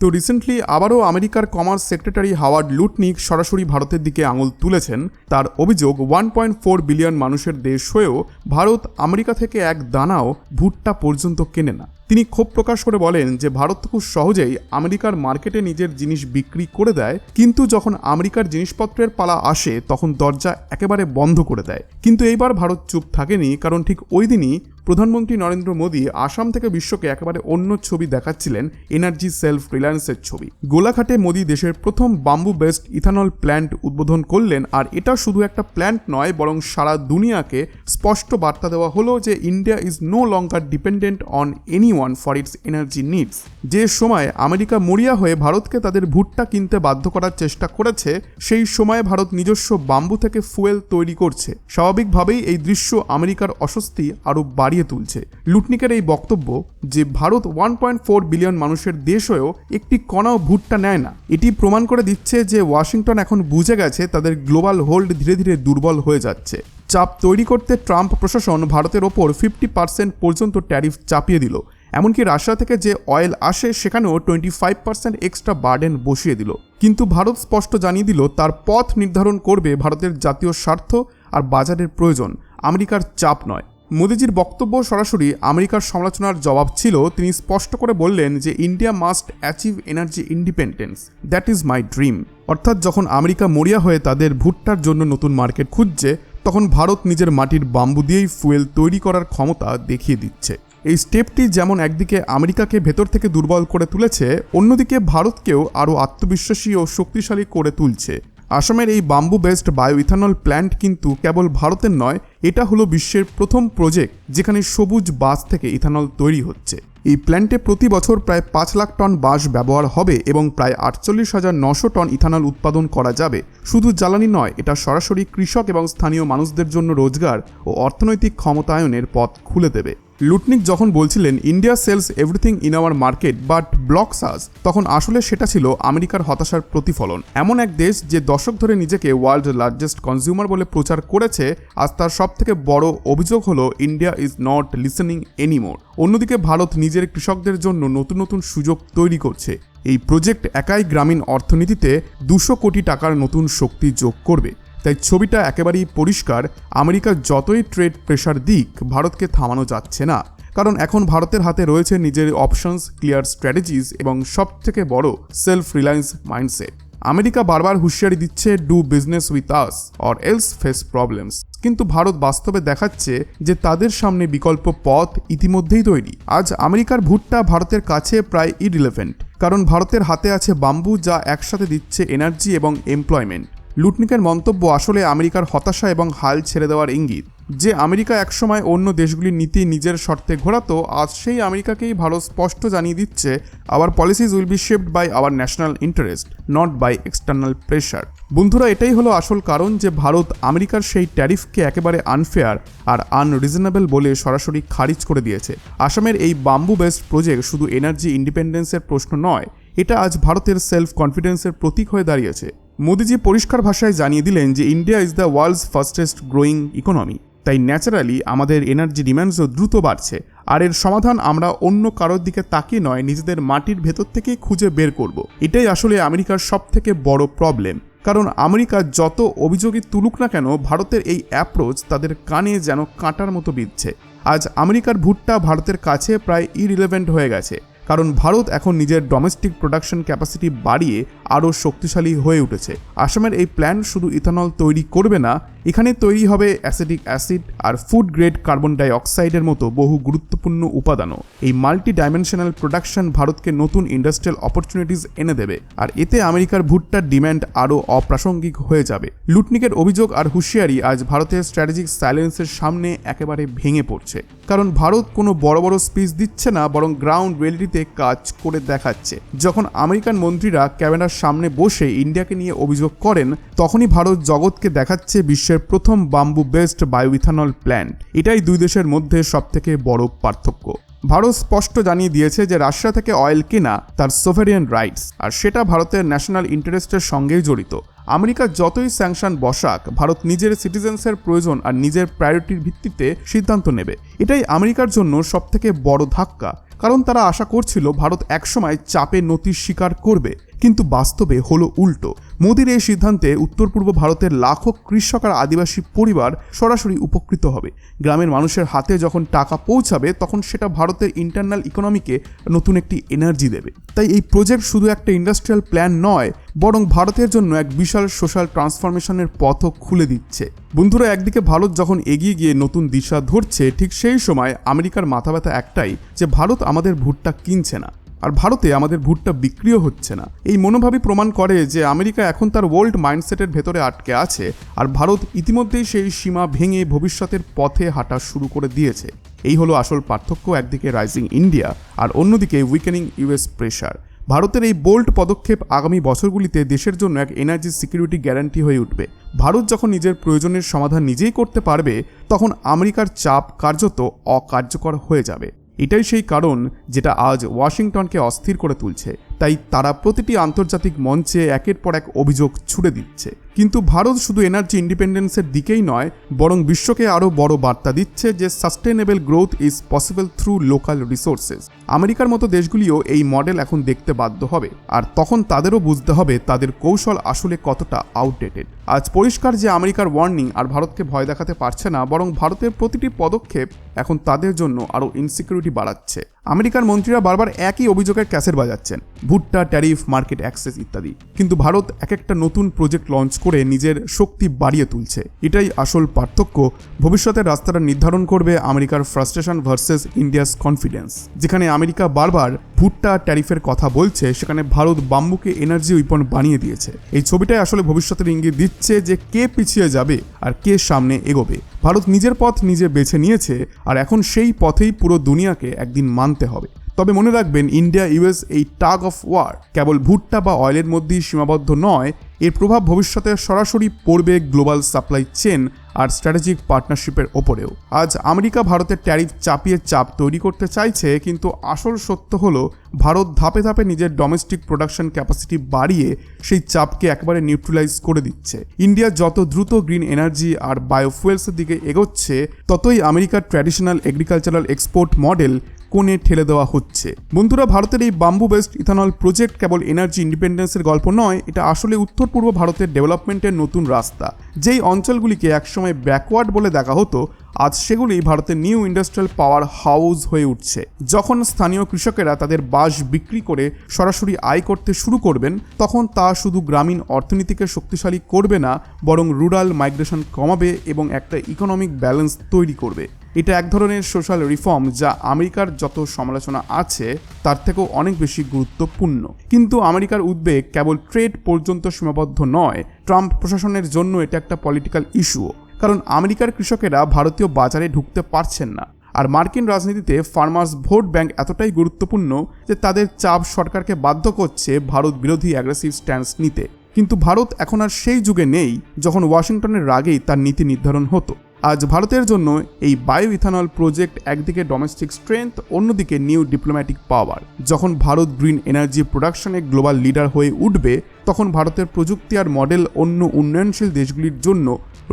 তো রিসেন্টলি আবারও আমেরিকার কমার্স সেক্রেটারি হাওয়ার্ড লুটনিক সরাসরি ভারতের দিকে আঙুল তুলেছেন। তার অভিযোগ 1.4 বিলিয়ন মানুষের দেশ হয়েও ভারত আমেরিকা থেকে এক দানাও ভুট্টা পর্যন্ত কেনে না। তিনি ক্ষোভ প্রকাশ করে বলেন যে ভারত খুব সহজেই আমেরিকার মার্কেটে নিজের জিনিস বিক্রি করে দেয়, কিন্তু যখন আমেরিকার জিনিসপত্রের পালা আসে তখন দরজা একেবারে বন্ধ করে দেয়। কিন্তু এইবার ভারত চুপ থাকেনি, কারণ ঠিক ওই দিনই প্রধানমন্ত্রী নরেন্দ্র মোদী আসাম থেকে বিশ্বকে একেবারে অন্য ছবি দেখাচ্ছিলেন, এনার্জি সেলফ রিলায়েন্সের ছবি। গোলাঘাটে মোদী দেশের প্রথম বাম্বু বেসড ইথানল প্ল্যান্ট উদ্বোধন করলেন। আর এটা শুধু একটা প্ল্যান্ট নয়, বরং সারা দুনিয়াকে স্পষ্ট বার্তা দেওয়া হলো যে India is no longer dependent on anyone for its energy needs. যে সময় আমেরিকা মরিয়া হয়ে ভারতকে তাদের ভুট্টা কিনতে বাধ্য করার চেষ্টা করেছে, সেই সময় ভারত নিজস্ব বাম্বু থেকে ফুয়েল তৈরি করছে। স্বাভাবিকভাবেই এই দৃশ্য আমেরিকার অস্বস্তি আরও বাড়িয়ে তুলছে। লুটনিকের এই বক্তব্য যে ভারত 1.4 বিলিয়ন মানুষের দেশ হয়েও একটি কণাও ভুট্টা নেয় না, এটি প্রমাণ করে দিচ্ছে যে ওয়াশিংটন এখন বুঝে গেছে তাদের গ্লোবাল হোল্ড ধীরে ধীরে দুর্বল হয়ে যাচ্ছে। চাপ তৈরি করতে ট্রাম্প প্রশাসন ভারতের ওপর 50% পর্যন্ত ট্যারিফ চাপিয়ে দিল। এমনকি রাশিয়া থেকে যে অয়েল আসে সেখানেও 25% এক্সট্রা বার্ডেন বসিয়ে দিল। কিন্তু ভারত স্পষ্ট জানিয়ে দিল তার পথ নির্ধারণ করবে ভারতের জাতীয় স্বার্থ আর বাজারের প্রয়োজন, আমেরিকার চাপ নয়। মোদিজির বক্তব্য সরাসরি আমেরিকার সমালোচনার জবাব ছিল। তিনি স্পষ্ট করে বললেন যে India must achieve energy independence, that is my dream. অর্থাৎ যখন আমেরিকা মরিয়া হয়ে তাদের ভুট্টার জন্য নতুন মার্কেট খুঁজছে, তখন ভারত নিজের মাটির বাম্বু দিয়েই ফুয়েল তৈরি করার ক্ষমতা দেখিয়ে দিচ্ছে। এই স্টেপটি যেমন একদিকে আমেরিকাকে ভেতর থেকে দুর্বল করে তুলেছে, অন্যদিকে ভারতকেও আরও আত্মবিশ্বাসী ও শক্তিশালী করে তুলছে। আসামের এই bamboo based bio ethanol plant কিন্তু কেবল ভারতের নয়, এটা হলো বিশ্বের প্রথম প্রজেক্ট যেখানে সবুজ বাঁশ থেকে ইথানল তৈরি হচ্ছে। এই প্ল্যান্টে প্রতি বছর প্রায় 5 লাখ টন বাঁশ ব্যবহার হবে এবং প্রায় 48,900 টন ইথানল উৎপাদন করা যাবে। শুধু জ্বালানি নয়, এটা সরাসরি কৃষক এবং স্থানীয় মানুষদের জন্য রোজগার ও অর্থনৈতিক ক্ষমতায়নের পথ খুলে দেবে। লুটনিক যখন বলছিলেন India sells everything in our market but blocks us, তখন আসলে সেটা ছিল আমেরিকার হতাশার প্রতিফলন। এমন এক দেশ যে দশক ধরে নিজেকে ওয়ার্ল্ড লার্জেস্ট কনজিউমার বলে প্রচার করেছে, আজ তার সব থেকে বড় অভিযোগ হলো India is not listening anymore. অন্যদিকে ভারত নিজের কৃষকদের জন্য নতুন নতুন সুযোগ তৈরি করছে। এই প্রজেক্ট একাই গ্রামীণ অর্থনীতিতে 200 কোটি টাকার নতুন শক্তি যোগ করবে। তাই ছবিটা একেবারেই পরিষ্কার, আমেরিকা যতই ট্রেড প্রেশার দিক, ভারতকে থামানো যাচ্ছে না। কারণ এখন ভারতের হাতে রয়েছে নিজের অপশনস, ক্লিয়ার স্ট্র্যাটেজিস এবং সবথেকে বড় সেলফ রিলায়েন্স মাইন্ডসেট। আমেরিকা বারবার হুঁশিয়ারি দিচ্ছে do business with us or else face problems, কিন্তু ভারত বাস্তবে দেখাচ্ছে যে তাদের সামনে বিকল্প পথ ইতিমধ্যেই তৈরি। আজ আমেরিকার ভুট্টা ভারতের কাছে প্রায় ইরিলেভেন্ট, কারণ ভারতের হাতে আছে বাম্বু, যা একসাথে দিচ্ছে এনার্জি এবং এমপ্লয়মেন্ট। লুটনিকের মন্তব্য আসলে আমেরিকার হতাশা এবং হাল ছেড়ে দেওয়ার ইঙ্গিত। যে আমেরিকা একসময় অন্য দেশগুলির নীতি নিজের শর্তে ঘোরাতো, আজ সেই আমেরিকাকেই ভারত স্পষ্ট জানিয়ে দিচ্ছে our policies will be shaped by our national interest, not by external pressure. বন্ধুরা, এটাই হলো আসল কারণ যে ভারত আমেরিকার সেই ট্যারিফকে একেবারে আনফেয়ার আর আনরিজনেবল বলে সরাসরি খারিজ করে দিয়েছে। আসামের এই বাম্বু বেসড প্রজেক্ট শুধু এনার্জি ইন্ডিপেন্ডেন্সের প্রশ্ন নয়, এটা আজ ভারতের সেলফ কনফিডেন্সের প্রতীক হয়ে দাঁড়িয়েছে। মোদিজি পরিষ্কার ভাষায় জানিয়ে দিলেন যে India is the world's fastest growing economy. তাই ন্যাচারালি আমাদের এনার্জি ডিম্যান্ডসও দ্রুত বাড়ছে, আর এর সমাধান আমরা অন্য কারোর দিকে তাকিয়ে নয়, নিজেদের মাটির ভেতর থেকেই খুঁজে বের করব। এটাই আসলে আমেরিকার সবথেকে বড় প্রবলেম। কারণ আমেরিকা যত অভিযোগই তুলুক না কেন, ভারতের এই অ্যাপ্রোচ তাদের কানে যেন কাঁটার মতো বিঁধছে। আজ আমেরিকার ভুট্টা ভারতের কাছে প্রায় ইরিলেভেন্ট হয়ে গেছে, কারণ ভারত এখন নিজের ডোমেস্টিক প্রোডাকশন ক্যাপাসিটি বাড়িয়ে আরও শক্তিশালী হয়ে উঠেছে। আসামের এই প্ল্যান্ট শুধু ইথানল তৈরি করবে না, এখানে তৈরি হবে অ্যাসিটিক অ্যাসিড আর ফুড গ্রেড কার্বন ডাই অক্সাইডের মতো বহু গুরুত্বপূর্ণ উপাদানও। এই মাল্টি ডাইমেনশনাল প্রোডাকশন ভারতকে নতুন ইন্ডাস্ট্রিয়াল অপরচুনিটিস এনে দেবে, আর এতে আমেরিকার ভুট্টার ডিম্যান্ড আরও অপ্রাসঙ্গিক হয়ে যাবে। লুটনিকের অভিযোগ আর হুঁশিয়ারি আজ ভারতের স্ট্র্যাটেজিক সাইলেন্সের সামনে একেবারে ভেঙে পড়ছে। কারণ ভারত কোনো বড় বড় স্পিচ দিচ্ছে না, বরং গ্রাউন্ড রিয়েলিটিতে কাজ করে দেখাচ্ছে। যখন আমেরিকান মন্ত্রীরা ক্যামেরার সামনে বসে ইন্ডিয়াকে নিয়ে অভিযোগ করেন, তখনই ভারত জগৎকে দেখাচ্ছে বিশ্বের প্রথম bamboo based bio ethanol plant. এটাই দুই দেশের মধ্যে সবথেকে বড় পার্থক্য। ভারত স্পষ্ট জানিয়ে দিয়েছে যে রাশিয়া থেকে অয়েল কেনা তার সোভারিয়ান রাইটস, আর সেটা ভারতের ন্যাশনাল ইন্টারেস্টের সঙ্গেই জড়িত। আমেরিকা যতই স্যাংশন বসাক, ভারত নিজের সিটিজেন্সের প্রয়োজন আর নিজের প্রায়োরিটির ভিত্তিতে সিদ্ধান্ত নেবে। এটাই আমেরিকার জন্য সবথেকে বড় ধাক্কা, কারণ তারা আশা করছিল ভারত একসময় চাপে নতির স্বীকার করবে, কিন্তু বাস্তবে হলো উল্টো। মোদির এই সিদ্ধান্তে উত্তর পূর্ব ভারতের লাখো কৃষক আর আদিবাসী পরিবার সরাসরি উপকৃত হবে। গ্রামের মানুষের হাতে যখন টাকা পৌঁছাবে তখন সেটা ভারতের ইন্টারনাল ইকোনমিকে নতুন একটি এনার্জি দেবে। তাই এই প্রজেক্ট শুধু একটা ইন্ডাস্ট্রিয়াল প্ল্যান নয়, বরং ভারতের জন্য এক বিশাল সোশ্যাল ট্রান্সফরমেশনের পথও খুলে দিচ্ছে। বন্ধুরা, একদিকে ভারত যখন এগিয়ে গিয়ে নতুন দিশা ধরছে, ঠিক সেই সময় আমেরিকার মাথা ব্যথা একটাই, যে ভারত আমাদের ভুট্টা কিনছে না, আর ভারতে আমাদের ভুট্টা বিক্রিও হচ্ছে না। এই মনোভাবই প্রমাণ করে যে আমেরিকা এখন তার ওল্ড মাইন্ডসেটের ভেতরে আটকে আছে, আর ভারত ইতিমধ্যেই সেই সীমা ভেঙে ভবিষ্যতের পথে হাঁটা শুরু করে দিয়েছে। এই হলো আসল পার্থক্য, একদিকে রাইজিং ইন্ডিয়া আর অন্যদিকে উইকেনিং ইউএস প্রেশার। ভারতের এই বোল্ড পদক্ষেপ আগামী বছরগুলিতে দেশের জন্য এক এনার্জি সিকিউরিটি গ্যারান্টি হয়ে উঠবে। ভারত যখন নিজের প্রয়োজনের সমাধান নিজেই করতে পারবে, তখন আমেরিকার চাপ কার্যত অকার্যকর হয়ে যাবে। এটাই সেই কারণ যেটা আজ ওয়াশিংটনকে অস্থির করে তুলছে। তাই তারা প্রতিটি আন্তর্জাতিক মঞ্চে একের পর এক অভিযোগ ছুড়ে দিচ্ছে। কিন্তু ভারত শুধু এনার্জি ইন্ডিপেন্ডেন্সের দিকেই নয়, বরং বিশ্বকে আরও বড় বার্তা দিচ্ছে যে sustainable growth is possible through local resources. আমেরিকার মতো দেশগুলিও এই মডেল এখন দেখতে বাধ্য হবে, আর তখন তাদেরও বুঝতে হবে তাদের কৌশল আসলে কতটা আউটডেটেড। আজ পরিষ্কার যে আমেরিকার ওয়ার্নিং আর ভারতকে ভয় দেখাতে পারছে না, বরং ভারতের প্রতিটি পদক্ষেপ এখন তাদের জন্য আরও ইনসিকিউরিটি বাড়াচ্ছে। আমেরিকার মন্ত্রীরা বারবার একই অভিযোগের ক্যাসেট বাজাচ্ছেন, ভুট্টা, ট্যারিফ, মার্কেট অ্যাক্সেস ইত্যাদি। কিন্তু ভারত এক একটা নতুন প্রজেক্ট লঞ্চ করে নিজের শক্তি বাড়িয়ে তুলছে। এটাই আসল পার্থক্য। ভবিষ্যতের রাস্তাটা নির্ধারণ করবে আমেরিকার ফ্রাস্ট্রেশন ভার্সেস ইন্ডিয়াস কনফিডেন্স। যেখানে আমেরিকা বারবার ভুট্টা ট্যারিফের কথা বলছে, সেখানে ভারত বাম্বুকে এনার্জি উইপন বানিয়ে দিয়েছে। এই ছবিটাই আসলে ভবিষ্যতের ইঙ্গিত দিচ্ছে যে কে পিছিয়ে যাবে আর কে সামনে এগোবে। ভারত নিজের পথ নিজে বেছে নিয়েছে, আর এখন সেই পথেই পুরো দুনিয়াকে একদিন মানতে হবে। তবে মনে রাখবেন, ইন্ডিয়া ইউএস এই টাগ অফ ওয়ার কেবল ভুট্টা বা অয়েলের মধ্যেই সীমাবদ্ধ নয়। এর প্রভাব ভবিষ্যতে সরাসরি পড়বে গ্লোবাল সাপ্লাই চেন আর স্ট্র্যাটেজিক পার্টনারশিপের ওপরেও। আজ আমেরিকা ভারতের ট্যারিফ চাপিয়ে চাপ তৈরি করতে চাইছে, কিন্তু আসল সত্য হলো ভারত ধাপে ধাপে নিজের ডোমেস্টিক প্রোডাকশন ক্যাপাসিটি বাড়িয়ে সেই চাপকে একেবারে নিউট্রালাইজ করে দিচ্ছে। ইন্ডিয়া যত দ্রুত গ্রিন এনার্জি আর বায়োফুয়েলসের দিকে এগোচ্ছে, ততই আমেরিকার ট্র্যাডিশনাল এগ্রিকালচারাল এক্সপোর্ট মডেল কোণে ঠেলে দেওয়া হচ্ছে। বন্ধুরা, ভারতের এই বাম্বু বেসড ইথানল প্রজেক্ট কেবল এনার্জি ইন্ডিপেন্ডেন্সের গল্প নয়, এটা আসলে উত্তর পূর্ব ভারতের ডেভেলপমেন্টের নতুন রাস্তা। যেই অঞ্চলগুলিকে একসময় ব্যাকওয়ার্ড বলে দেখা হতো, আজ সেগুলি ভারতের নিউ ইন্ডাস্ট্রিয়াল পাওয়ার হাউস হয়ে উঠছে। যখন স্থানীয় কৃষকেরা তাদের বাঁশ বিক্রি করে সরাসরি আয় করতে শুরু করবেন, তখন তা শুধু গ্রামীণ অর্থনীতিকে শক্তিশালী করবে না, বরং রুরাল মাইগ্রেশন কমাবে এবং একটা ইকোনমিক ব্যালেন্স তৈরি করবে। এটা এক ধরনের সোশ্যাল রিফর্ম যা আমেরিকার যত সমালোচনা আছে তার থেকেও অনেক বেশি গুরুত্বপূর্ণ। কিন্তু আমেরিকার উদ্বেগ কেবল ট্রেড পর্যন্ত সীমাবদ্ধ নয়। ট্রাম্প প্রশাসনের জন্য এটা একটা পলিটিক্যাল ইস্যুও, কারণ আমেরিকার কৃষকেরা ভারতীয় বাজারে ঢুকতে পারছেন না। আর মার্কিন রাজনীতিতে ফার্মার্স ভোট ব্যাংক এতটাই গুরুত্বপূর্ণ যে তাদের চাপ সরকারকে বাধ্য করছে ভারত বিরোধী অ্যাগ্রেসিভ স্ট্যান্স নিতে। কিন্তু ভারত এখন আর সেই যুগে নেই যখন ওয়াশিংটনের রাগেই তার নীতি নির্ধারণ হতো। আজ ভারতের জন্য এই বায়ো ইথানল প্রজেক্ট একদিকে ডোমেস্টিক স্ট্রেংথ, অন্যদিকে নিউ ডিপ্লোম্যাটিক পাওয়ার। যখন ভারত গ্রিন এনার্জি প্রোডাকশনে গ্লোবাল লিডার হয়ে উঠবে, তখন ভারতের প্রযুক্তি আর মডেল অন্য উন্নয়নশীল দেশগুলির জন্য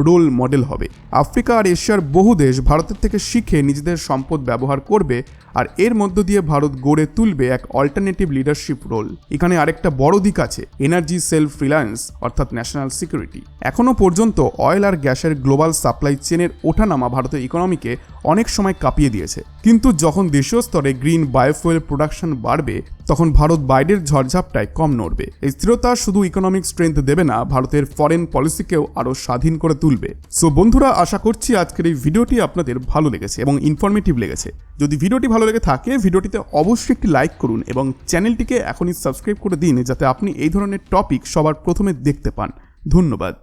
রোল মডেল হবে। আফ্রিকা আর এশিয়ার বহু দেশ ভারতের থেকে শিখে নিজেদের সম্পদ ব্যবহার করবে, আর এর মধ্য দিয়ে ভারত গড়ে তুলবে এক অল্টারনেটিভ লিডারশিপ রোল। এখানে আরেকটা বড় দিক আছে, এনার্জি সেলফ রিলায়েন্স অর্থাৎ ন্যাশনাল সিকিউরিটি। এখনও পর্যন্ত অয়েল আর গ্যাসের গ্লোবাল সাপ্লাই চেনের ওঠানামা ভারতের ইকোনমিকে অনেক সময় কাঁপিয়ে দিয়েছে। কিন্তু যখন দেশীয় স্তরে গ্রিন বায়োফুয়েল প্রোডাকশন বাড়বে, তখন ভারত বাইরের ঝড়ঝাপটায় কম নড়বে। এই স্থিরতা শুধু ইকোনমিক স্ট্রেংথ দেবে না, ভারতের ফরেন পলিসিকেও আরও স্বাধীন করে তুলবে। সো বন্ধুরা, আশা করছি আজকের এই ভিডিওটি আপনাদের ভালো লেগেছে এবং ইনফরমেটিভ লেগেছে। যদি ভিডিওটি ভালো লেগে থাকে, ভিডিওটিতে অবশ্যই একটি লাইক করুন এবং চ্যানেলটিকে এখনই সাবস্ক্রাইব করে দিন, যাতে আপনি এই ধরনের টপিক সবার প্রথমে দেখতে পান। ধন্যবাদ।